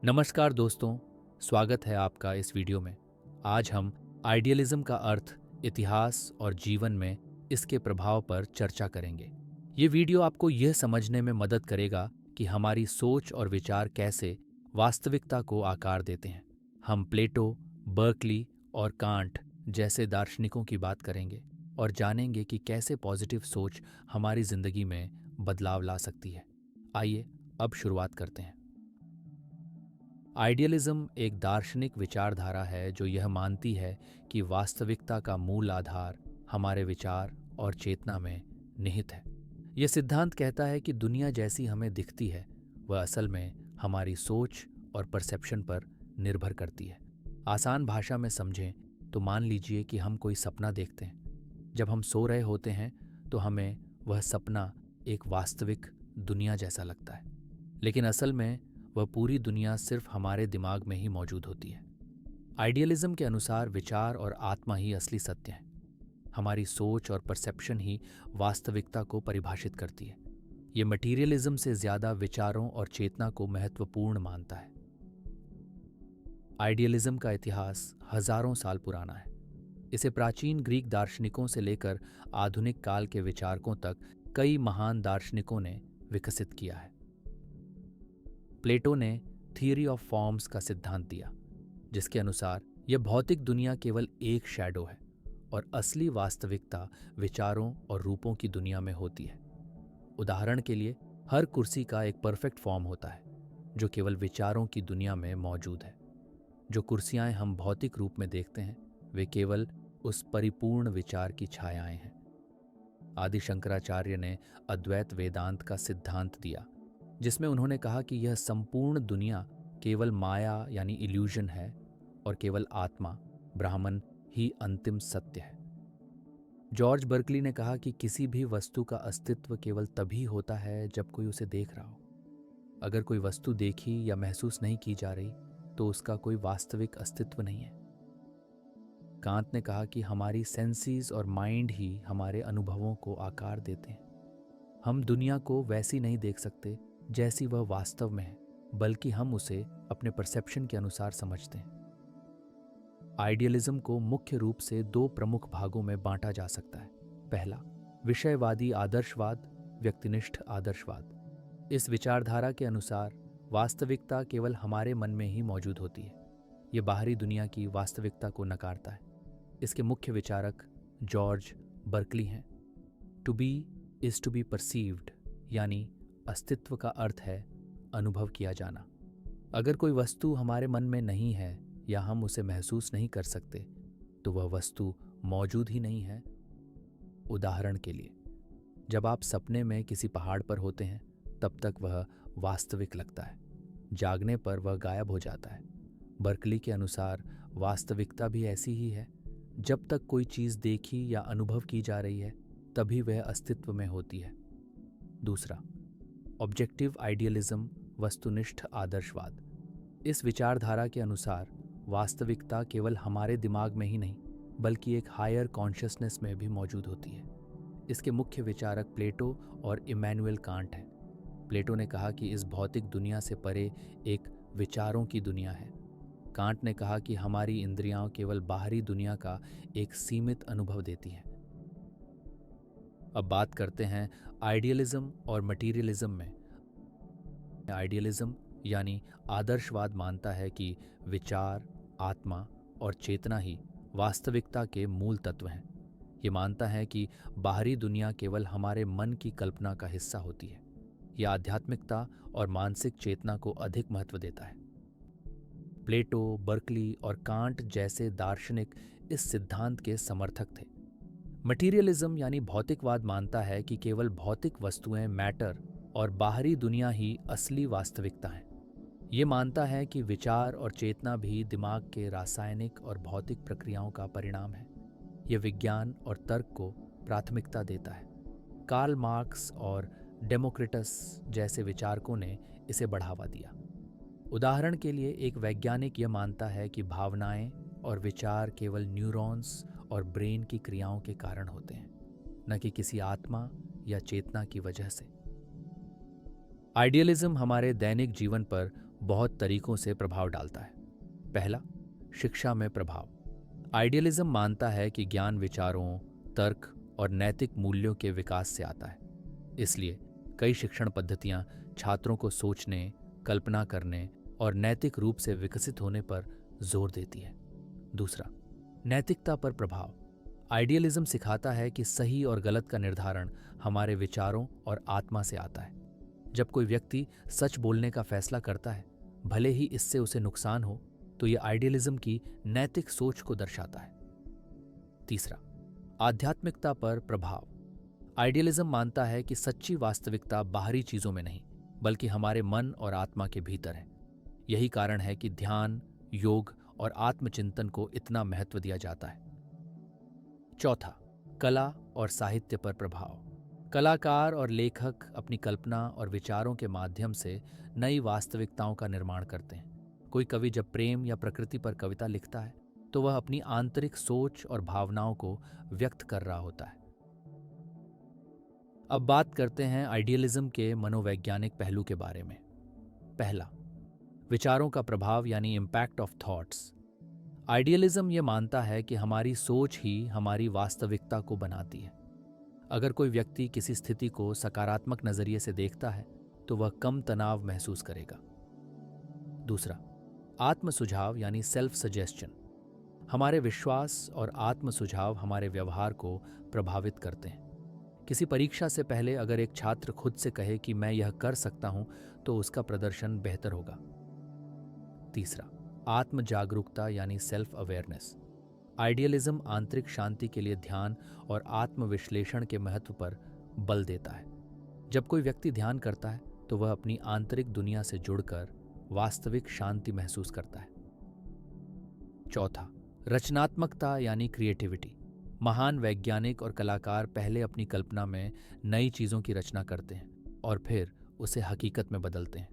नमस्कार दोस्तों, स्वागत है आपका इस वीडियो में। आज हम आइडियलिज्म का अर्थ, इतिहास और जीवन में इसके प्रभाव पर चर्चा करेंगे। ये वीडियो आपको यह समझने में मदद करेगा कि हमारी सोच और विचार कैसे वास्तविकता को आकार देते हैं। हम प्लेटो, बर्कली और कांट जैसे दार्शनिकों की बात करेंगे और जानेंगे कि कैसे पॉजिटिव सोच हमारी जिंदगी में बदलाव ला सकती है। आइए अब शुरुआत करते हैं। आइडियलिज्म एक दार्शनिक विचारधारा है जो यह मानती है कि वास्तविकता का मूल आधार हमारे विचार और चेतना में निहित है। यह सिद्धांत कहता है कि दुनिया जैसी हमें दिखती है वह असल में हमारी सोच और परसेप्शन पर निर्भर करती है। आसान भाषा में समझें तो मान लीजिए कि हम कोई सपना देखते हैं। जब हम सो रहे होते हैं तो हमें वह सपना एक वास्तविक दुनिया जैसा लगता है, लेकिन असल में वह पूरी दुनिया सिर्फ हमारे दिमाग में ही मौजूद होती है। आइडियलिज्म के अनुसार विचार और आत्मा ही असली सत्य है। हमारी सोच और परसेप्शन ही वास्तविकता को परिभाषित करती है। ये मटीरियलिज्म से ज्यादा विचारों और चेतना को महत्वपूर्ण मानता है। आइडियलिज्म का इतिहास हजारों साल पुराना है। इसे प्राचीन ग्रीक दार्शनिकों से लेकर आधुनिक काल के विचारकों तक कई महान दार्शनिकों ने विकसित किया है। प्लेटो ने थियरी ऑफ फॉर्म्स का सिद्धांत दिया, जिसके अनुसार यह भौतिक दुनिया केवल एक शैडो है और असली वास्तविकता विचारों और रूपों की दुनिया में होती है। उदाहरण के लिए, हर कुर्सी का एक परफेक्ट फॉर्म होता है जो केवल विचारों की दुनिया में मौजूद है। जो कुर्सियां हम भौतिक रूप में देखते हैं वे केवल उस परिपूर्ण विचार की छायाएं हैं। आदि शंकराचार्य ने अद्वैत वेदांत का सिद्धांत दिया, जिसमें उन्होंने कहा कि यह संपूर्ण दुनिया केवल माया यानी इल्यूजन है और केवल आत्मा ब्राह्मण ही अंतिम सत्य है। जॉर्ज बर्कली ने कहा कि किसी भी वस्तु का अस्तित्व केवल तभी होता है जब कोई उसे देख रहा हो। अगर कोई वस्तु देखी या महसूस नहीं की जा रही तो उसका कोई वास्तविक अस्तित्व नहीं है। कांत ने कहा कि हमारी सेंसेस और माइंड ही हमारे अनुभवों को आकार देते हैं। हम दुनिया को वैसी नहीं देख सकते जैसी वह वास्तव में है, बल्कि हम उसे अपने परसेप्शन के अनुसार समझते हैं। आइडियलिज्म को मुख्य रूप से दो प्रमुख भागों में बांटा जा सकता है। पहला, विषयवादी आदर्शवाद, व्यक्तिनिष्ठ आदर्शवाद। इस विचारधारा के अनुसार वास्तविकता केवल हमारे मन में ही मौजूद होती है। यह बाहरी दुनिया की वास्तविकता को नकारता है। इसके मुख्य विचारक जॉर्ज बर्कली हैं। To be is to be perceived, यानी अस्तित्व का अर्थ है अनुभव किया जाना। अगर कोई वस्तु हमारे मन में नहीं है या हम उसे महसूस नहीं कर सकते तो वह वस्तु मौजूद ही नहीं है। उदाहरण के लिए, जब आप सपने में किसी पहाड़ पर होते हैं तब तक वह वास्तविक लगता है, जागने पर वह गायब हो जाता है। बर्कली के अनुसार वास्तविकता भी ऐसी ही है। जब तक कोई चीज देखी या अनुभव की जा रही है तभी वह अस्तित्व में होती है। दूसरा, ऑब्जेक्टिव आइडियलिज्म, वस्तुनिष्ठ आदर्शवाद। इस विचारधारा के अनुसार वास्तविकता केवल हमारे दिमाग में ही नहीं बल्कि एक हायर कॉन्शियसनेस में भी मौजूद होती है। इसके मुख्य विचारक प्लेटो और इमैनुएल कांट हैं। प्लेटो ने कहा कि इस भौतिक दुनिया से परे एक विचारों की दुनिया है। कांट ने कहा कि हमारी इंद्रियां केवल बाहरी दुनिया का एक सीमित अनुभव देती हैं। अब बात करते हैं आइडियलिज्म और मटीरियलिज्म में। आइडियलिज्म यानी आदर्शवाद मानता है कि विचार, आत्मा और चेतना ही वास्तविकता के मूल तत्व हैं। ये मानता है कि बाहरी दुनिया केवल हमारे मन की कल्पना का हिस्सा होती है। यह आध्यात्मिकता और मानसिक चेतना को अधिक महत्व देता है। प्लेटो, बर्कली और कांट जैसे दार्शनिक इस सिद्धांत के समर्थक थे। मटीरियलिज्म यानी भौतिकवाद मानता है कि केवल भौतिक वस्तुएं, मैटर और बाहरी दुनिया ही असली वास्तविकता है। ये मानता है कि विचार और चेतना भी दिमाग के रासायनिक और भौतिक प्रक्रियाओं का परिणाम है। यह विज्ञान और तर्क को प्राथमिकता देता है। कार्ल मार्क्स और डेमोक्रिटस जैसे विचारकों ने इसे बढ़ावा दिया। उदाहरण के लिए, एक वैज्ञानिक यह मानता है कि भावनाएं और विचार केवल न्यूरॉन्स और ब्रेन की क्रियाओं के कारण होते हैं, न कि किसी आत्मा या चेतना की वजह से। आइडियलिज्म हमारे दैनिक जीवन पर बहुत तरीकों से प्रभाव डालता है। पहला, शिक्षा में प्रभाव। आइडियलिज्म मानता है कि ज्ञान विचारों, तर्क और नैतिक मूल्यों के विकास से आता है। इसलिए कई शिक्षण पद्धतियां छात्रों को सोचने, कल्पना करने और नैतिक रूप से विकसित होने पर जोर देती है। दूसरा, नैतिकता पर प्रभाव। आइडियलिज्म सिखाता है कि सही और गलत का निर्धारण हमारे विचारों और आत्मा से आता है। जब कोई व्यक्ति सच बोलने का फैसला करता है, भले ही इससे उसे नुकसान हो, तो यह आइडियलिज्म की नैतिक सोच को दर्शाता है। तीसरा, आध्यात्मिकता पर प्रभाव। आइडियलिज्म मानता है कि सच्ची वास्तविकता बाहरी चीजों में नहीं, बल्कि हमारे मन और आत्मा के भीतर है। यही कारण है कि ध्यान, योग और आत्मचिंतन को इतना महत्व दिया जाता है। चौथा, कला और साहित्य पर प्रभाव। कलाकार और लेखक अपनी कल्पना और विचारों के माध्यम से नई वास्तविकताओं का निर्माण करते हैं। कोई कवि जब प्रेम या प्रकृति पर कविता लिखता है, तो वह अपनी आंतरिक सोच और भावनाओं को व्यक्त कर रहा होता है। अब बात करते हैं आइडियलिज्म के मनोवैज्ञानिक पहलू के बारे में। पहला, विचारों का प्रभाव यानी इम्पैक्ट ऑफ थॉट्स। आइडियलिज्म यह मानता है कि हमारी सोच ही हमारी वास्तविकता को बनाती है। अगर कोई व्यक्ति किसी स्थिति को सकारात्मक नजरिए से देखता है, तो वह कम तनाव महसूस करेगा। दूसरा, आत्म सुझाव यानी सेल्फ सजेशन। हमारे विश्वास और आत्म सुझाव हमारे व्यवहार को प्रभावित करते हैं। किसी परीक्षा से पहले अगर एक छात्र खुद से कहे कि मैं यह कर सकता हूं, तो उसका प्रदर्शन बेहतर होगा। तीसरा, आत्म जागरूकता यानी सेल्फ अवेयरनेस। आइडियलिज्म आंतरिक शांति के लिए ध्यान और आत्मविश्लेषण के महत्व पर बल देता है। जब कोई व्यक्ति ध्यान करता है, तो वह अपनी आंतरिक दुनिया से जुड़कर वास्तविक शांति महसूस करता है। चौथा, रचनात्मकता यानी क्रिएटिविटी। महान वैज्ञानिक और कलाकार पहले अपनी कल्पना में नई चीजों की रचना करते हैं और फिर उसे हकीकत में बदलते हैं।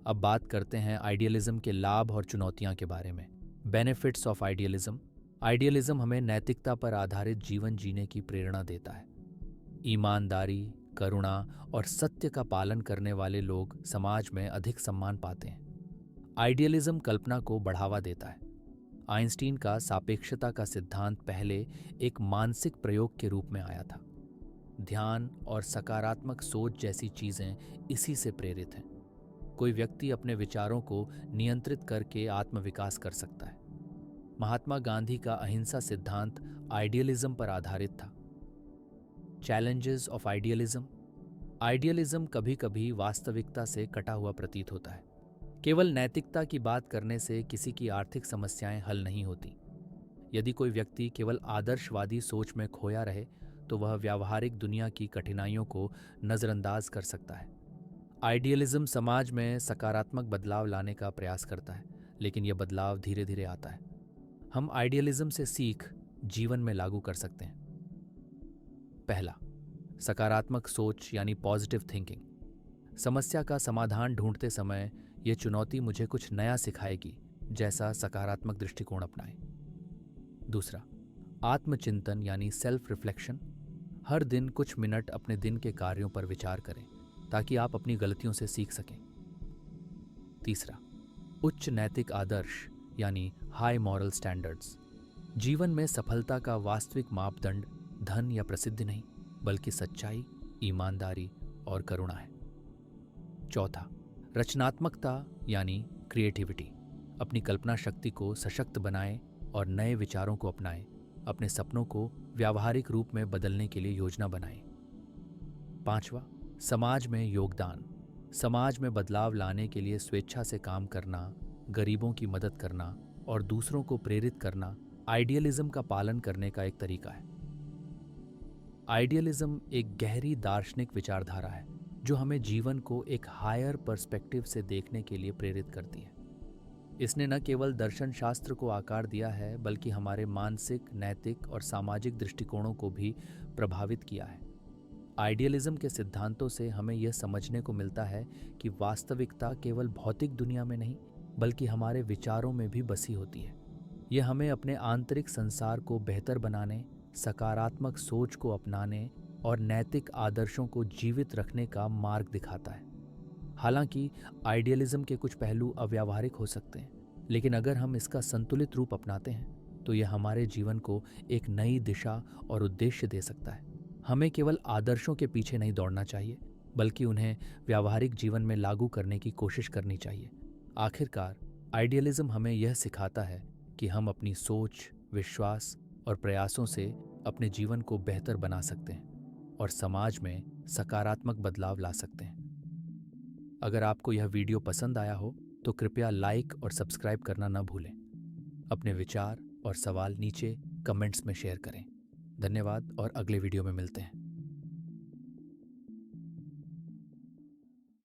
अब बात करते हैं आइडियलिज्म के लाभ और चुनौतियां के बारे में। Benefits of idealism. आइडियलिज्म हमें नैतिकता पर आधारित जीवन जीने की प्रेरणा देता है। ईमानदारी, करुणा और सत्य का पालन करने वाले लोग समाज में अधिक सम्मान पाते हैं। आइडियलिज्म कल्पना को बढ़ावा देता है। आइंस्टीन का सापेक्षता का सिद्धांत पहले एक मानसिक प्रयोग के रूप में आया था। ध्यान और सकारात्मक सोच जैसी चीजें इसी से प्रेरित हैं। कोई व्यक्ति अपने विचारों को नियंत्रित करके आत्मविकास कर सकता है। महात्मा गांधी का अहिंसा सिद्धांत आइडियलिज्म पर आधारित था। Challenges of idealism. आइडियलिज्म कभी-कभी वास्तविकता से कटा हुआ प्रतीत होता है। केवल नैतिकता की बात करने से किसी की आर्थिक समस्याएं हल नहीं होती। यदि कोई व्यक्ति केवल आदर्शवादी सोच में खोया रहे, तो वह व्यावहारिक दुनिया की कठिनाइयों को नजरअंदाज कर सकता है। आइडियलिज्म समाज में सकारात्मक बदलाव लाने का प्रयास करता है, लेकिन यह बदलाव धीरे धीरे आता है। हम आइडियलिज्म से सीख जीवन में लागू कर सकते हैं। पहला, सकारात्मक सोच यानी पॉजिटिव थिंकिंग। समस्या का समाधान ढूंढते समय यह चुनौती मुझे कुछ नया सिखाएगी, जैसा सकारात्मक दृष्टिकोण अपनाएं। दूसरा, आत्मचिंतन यानी सेल्फ रिफ्लेक्शन। हर दिन कुछ मिनट अपने दिन के कार्यों पर विचार करें, ताकि आप अपनी गलतियों से सीख सकें। तीसरा, उच्च नैतिक आदर्श यानी हाई मॉरल स्टैंडर्ड्स। जीवन में सफलता का वास्तविक मापदंड धन या प्रसिद्धि नहीं, बल्कि सच्चाई, ईमानदारी और करुणा है। चौथा, रचनात्मकता यानी क्रिएटिविटी। अपनी कल्पना शक्ति को सशक्त बनाएं और नए विचारों को अपनाएं। अपने सपनों को व्यावहारिक रूप में बदलने के लिए योजना बनाएं। पांचवा, समाज में योगदान। समाज में बदलाव लाने के लिए स्वेच्छा से काम करना, गरीबों की मदद करना और दूसरों को प्रेरित करना आइडियलिज्म का पालन करने का एक तरीका है। आइडियलिज्म एक गहरी दार्शनिक विचारधारा है, जो हमें जीवन को एक हायर पर्सपेक्टिव से देखने के लिए प्रेरित करती है। इसने न केवल दर्शन शास्त्र को आकार दिया है, बल्कि हमारे मानसिक, नैतिक और सामाजिक दृष्टिकोणों को भी प्रभावित किया है। आइडियलिज्म के सिद्धांतों से हमें यह समझने को मिलता है कि वास्तविकता केवल भौतिक दुनिया में नहीं, बल्कि हमारे विचारों में भी बसी होती है। यह हमें अपने आंतरिक संसार को बेहतर बनाने, सकारात्मक सोच को अपनाने और नैतिक आदर्शों को जीवित रखने का मार्ग दिखाता है। हालांकि आइडियलिज्म के कुछ पहलू अव्यावहारिक हो सकते हैं, लेकिन अगर हम इसका संतुलित रूप अपनाते हैं तो यह हमारे जीवन को एक नई दिशा और उद्देश्य दे सकता है। हमें केवल आदर्शों के पीछे नहीं दौड़ना चाहिए, बल्कि उन्हें व्यावहारिक जीवन में लागू करने की कोशिश करनी चाहिए। आखिरकार आइडियलिज्म हमें यह सिखाता है कि हम अपनी सोच, विश्वास और प्रयासों से अपने जीवन को बेहतर बना सकते हैं और समाज में सकारात्मक बदलाव ला सकते हैं। अगर आपको यह वीडियो पसंद आया हो तो कृपया लाइक और सब्सक्राइब करना न भूलें। अपने विचार और सवाल नीचे कमेंट्स में शेयर करें। धन्यवाद और अगले वीडियो में मिलते हैं।